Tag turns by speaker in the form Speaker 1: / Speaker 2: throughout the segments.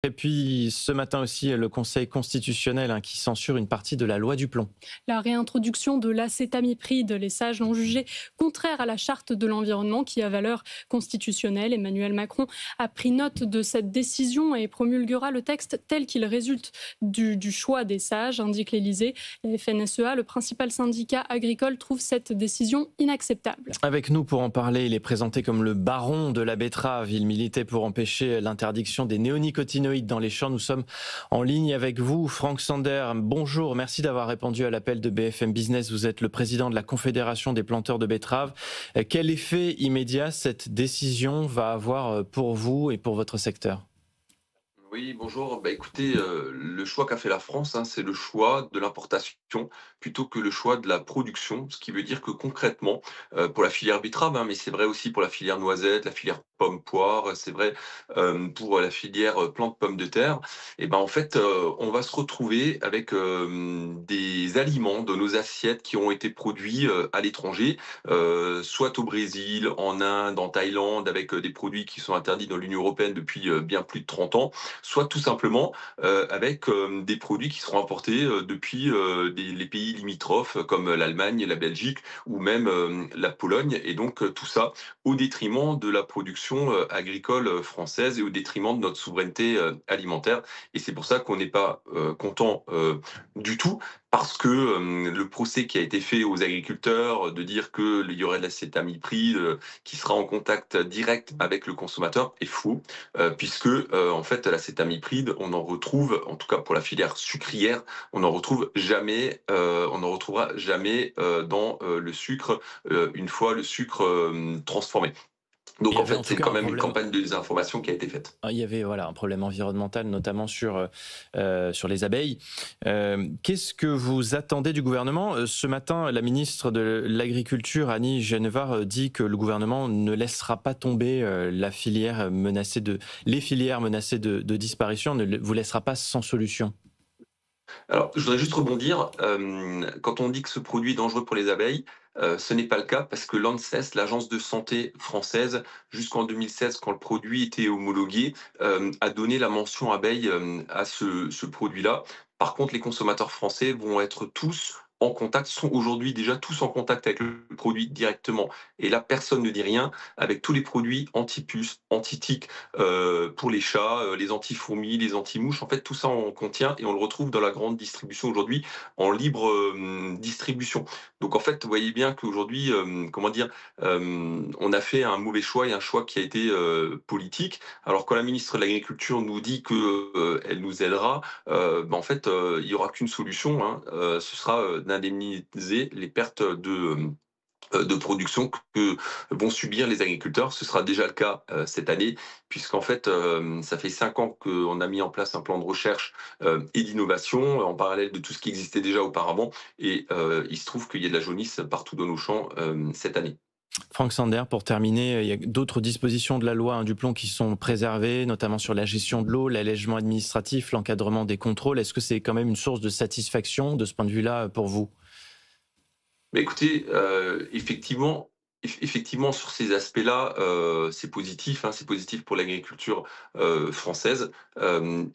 Speaker 1: Et puis ce matin aussi, le Conseil constitutionnel qui censure une partie de la loi du plomb.
Speaker 2: La réintroduction de l'acétamipride, les sages l'ont jugé contraire à la charte de l'environnement qui a valeur constitutionnelle. Emmanuel Macron a pris note de cette décision et promulguera le texte tel qu'il résulte du choix des sages, indique l'Élysée. La FNSEA, le principal syndicat agricole, trouve cette décision inacceptable.
Speaker 1: Avec nous pour en parler, il est présenté comme le baron de la betterave. Il militait pour empêcher l'interdiction des néonicotinoïdes dans les champs. Nous sommes en ligne avec vous, Franck Sander. Bonjour, merci d'avoir répondu à l'appel de BFM Business. Vous êtes le président de la Confédération des planteurs de betteraves. Quel effet immédiat cette décision va avoir pour vous et pour votre secteur ?
Speaker 3: Oui, bonjour. Écoutez, le choix qu'a fait la France, c'est le choix de l'importation plutôt que le choix de la production. Ce qui veut dire que concrètement, pour la filière betterave, mais c'est vrai aussi pour la filière noisette, la filière pomme poire, c'est vrai pour la filière plante pomme de terre. Et ben en fait, on va se retrouver avec des aliments dans nos assiettes qui ont été produits à l'étranger, soit au Brésil, en Inde, en Thaïlande, avec des produits qui sont interdits dans l'Union européenne depuis bien plus de 30 ans, soit tout simplement avec des produits qui seront importés depuis les pays limitrophes comme l'Allemagne, la Belgique ou même la Pologne. Et donc tout ça au détriment de la production agricole française et au détriment de notre souveraineté alimentaire. Et c'est pour ça qu'on n'est pas content du tout, parce que le procès qui a été fait aux agriculteurs de dire qu'il y aurait de l'acétamipride qui sera en contact direct avec le consommateur est faux, puisque en fait l'acétamipride, on en retrouve, en tout cas pour la filière sucrière, on n'en retrouvera jamais dans le sucre une fois le sucre transformé.
Speaker 1: Il
Speaker 3: Donc
Speaker 1: y
Speaker 3: en
Speaker 1: avait
Speaker 3: fait,
Speaker 1: en tout
Speaker 3: c'est
Speaker 1: cas
Speaker 3: quand
Speaker 1: un
Speaker 3: même une
Speaker 1: problème.
Speaker 3: campagne de désinformation qui a été faite.
Speaker 1: Il y avait un problème environnemental, notamment sur les abeilles. Qu'est-ce que vous attendez du gouvernement ? Ce matin, la ministre de l'Agriculture, Annie Genevard, dit que le gouvernement ne laissera pas tomber les filières menacées de disparition, ne vous laissera pas sans solution.
Speaker 3: Alors, je voudrais juste rebondir, quand on dit que ce produit est dangereux pour les abeilles, ce n'est pas le cas parce que l'ANSES, l'Agence de santé française, jusqu'en 2016, quand le produit était homologué, a donné la mention abeille, à ce produit-là. Par contre, les consommateurs français vont être tous en contact, sont aujourd'hui déjà tous en contact avec le produit directement. Et là, personne ne dit rien avec tous les produits anti-puces, anti-tiques, pour les chats, les anti-fourmis, les anti-mouches. En fait, tout ça, on contient et on le retrouve dans la grande distribution aujourd'hui en libre distribution. Donc, en fait, vous voyez bien qu'aujourd'hui, comment dire, on a fait un mauvais choix et un choix qui a été politique. Alors, quand la ministre de l'Agriculture nous dit qu'elle nous aidera, en fait, il n'y aura qu'une solution, ce sera d'indemniser les pertes de production que vont subir les agriculteurs. Ce sera déjà le cas cette année, puisqu'en fait, ça fait 5 ans qu'on a mis en place un plan de recherche et d'innovation en parallèle de tout ce qui existait déjà auparavant. Et il se trouve qu'il y a de la jaunisse partout dans nos champs cette année.
Speaker 1: Franck Sander, pour terminer, il y a d'autres dispositions de la loi du plomb qui sont préservées, notamment sur la gestion de l'eau, l'allègement administratif, l'encadrement des contrôles. Est-ce que c'est quand même une source de satisfaction de ce point de vue-là pour vous ?
Speaker 3: Mais écoutez, effectivement sur ces aspects-là, c'est positif, c'est positif pour l'agriculture, française,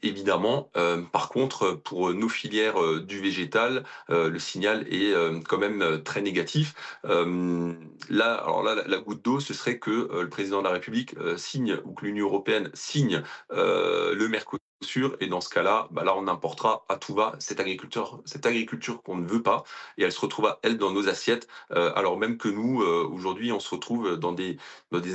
Speaker 3: évidemment. Par contre, pour nos filières, du végétal, le signal est, quand même, très négatif. Alors là, la goutte d'eau, ce serait que, le président de la République, signe ou que l'Union européenne signe, le Mercosur et dans ce cas-là, là, on importera à tout va cette agriculture qu'on ne veut pas et elle se retrouvera, elle, dans nos assiettes, alors même que nous, aujourd'hui, on se retrouve dans des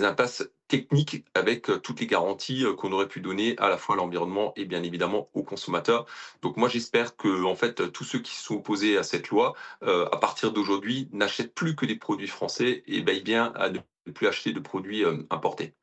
Speaker 3: impasses techniques avec toutes les garanties qu'on aurait pu donner à la fois à l'environnement et bien évidemment aux consommateurs. Donc moi, j'espère que en fait, tous ceux qui se sont opposés à cette loi, à partir d'aujourd'hui, n'achètent plus que des produits français et veillent bien à ne plus acheter de produits importés.